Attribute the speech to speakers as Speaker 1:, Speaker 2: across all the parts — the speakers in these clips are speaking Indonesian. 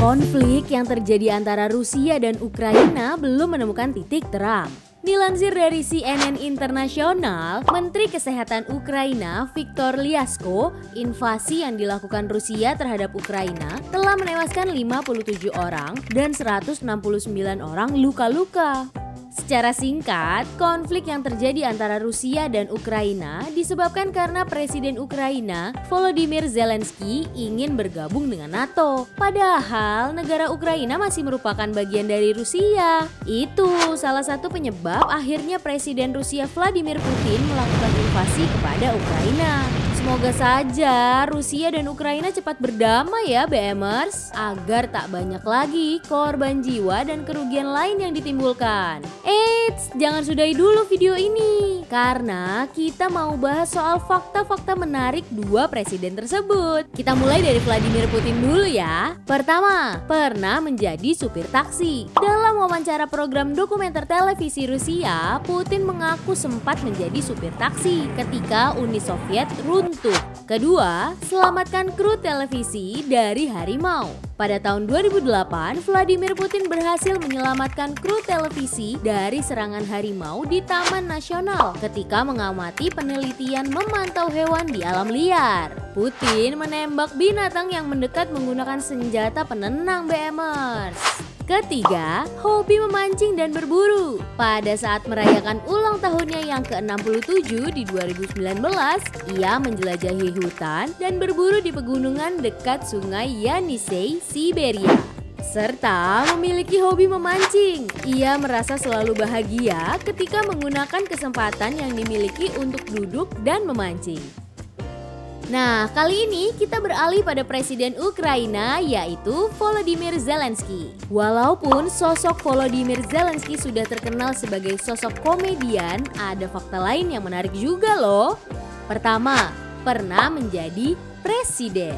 Speaker 1: Konflik yang terjadi antara Rusia dan Ukraina belum menemukan titik terang. Dilansir dari CNN Internasional, Menteri Kesehatan Ukraina Viktor Lyasko, invasi yang dilakukan Rusia terhadap Ukraina telah menewaskan 57 orang dan 169 orang luka-luka. Secara singkat, konflik yang terjadi antara Rusia dan Ukraina disebabkan karena Presiden Ukraina Volodymyr Zelensky ingin bergabung dengan NATO. Padahal negara Ukraina masih merupakan bagian dari Rusia. Itu salah satu penyebab akhirnya Presiden Rusia Vladimir Putin melakukan invasi kepada Ukraina. Semoga saja Rusia dan Ukraina cepat berdamai ya BMers, agar tak banyak lagi korban jiwa dan kerugian lain yang ditimbulkan. Eits, jangan sudahi dulu video ini, karena kita mau bahas soal fakta-fakta menarik dua presiden tersebut. Kita mulai dari Vladimir Putin dulu ya. Pertama, pernah menjadi supir taksi. Dalam wawancara program dokumenter televisi Rusia, Putin mengaku sempat menjadi supir taksi ketika Uni Soviet runtuh. Kedua, selamatkan kru televisi dari harimau. Pada tahun 2008, Vladimir Putin berhasil menyelamatkan kru televisi dari serangan harimau di Taman Nasional ketika mengamati penelitian memantau hewan di alam liar. Putin menembak binatang yang mendekat menggunakan senjata penenang BMers. Ketiga, hobi memancing dan berburu. Pada saat merayakan ulang tahunnya yang ke-67 di 2019, ia menjelajahi hutan dan berburu di pegunungan dekat sungai Yenisei, Siberia. Serta memiliki hobi memancing. Ia merasa selalu bahagia ketika menggunakan kesempatan yang dimiliki untuk duduk dan memancing. Nah, kali ini kita beralih pada Presiden Ukraina yaitu Volodymyr Zelensky. Walaupun sosok Volodymyr Zelensky sudah terkenal sebagai sosok komedian, ada fakta lain yang menarik juga loh. Pertama, pernah menjadi presiden.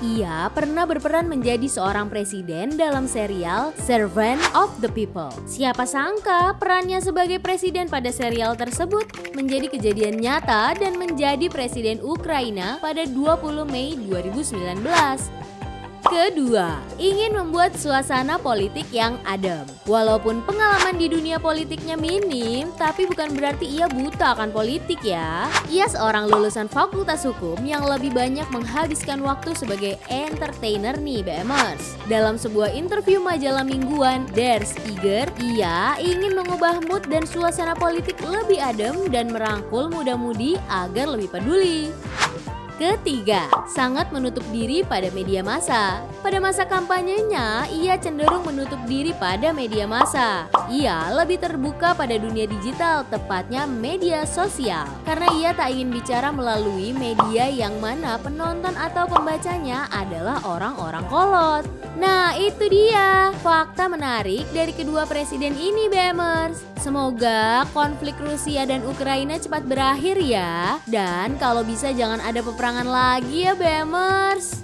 Speaker 1: Ia pernah berperan menjadi seorang presiden dalam serial Servant of the People. Siapa sangka perannya sebagai presiden pada serial tersebut menjadi kejadian nyata dan menjadi presiden Ukraina pada 20 Mei 2019. Kedua, ingin membuat suasana politik yang adem. Walaupun pengalaman di dunia politiknya minim, tapi bukan berarti ia buta akan politik ya. Ia seorang lulusan fakultas hukum yang lebih banyak menghabiskan waktu sebagai entertainer nih BMers. Dalam sebuah interview majalah mingguan Der Spiegel, ia ingin mengubah mood dan suasana politik lebih adem dan merangkul muda-mudi agar lebih peduli. Ketiga, sangat menutup diri pada media massa. Pada masa kampanyenya, ia cenderung menutup diri pada media massa. Ia lebih terbuka pada dunia digital, tepatnya media sosial. Karena ia tak ingin bicara melalui media yang mana penonton atau pembacanya adalah orang-orang kolot. Nah, itu dia fakta menarik dari kedua presiden ini BMers. Semoga konflik Rusia dan Ukraina cepat berakhir ya. Dan kalau bisa jangan ada peperangan lagi ya BMers.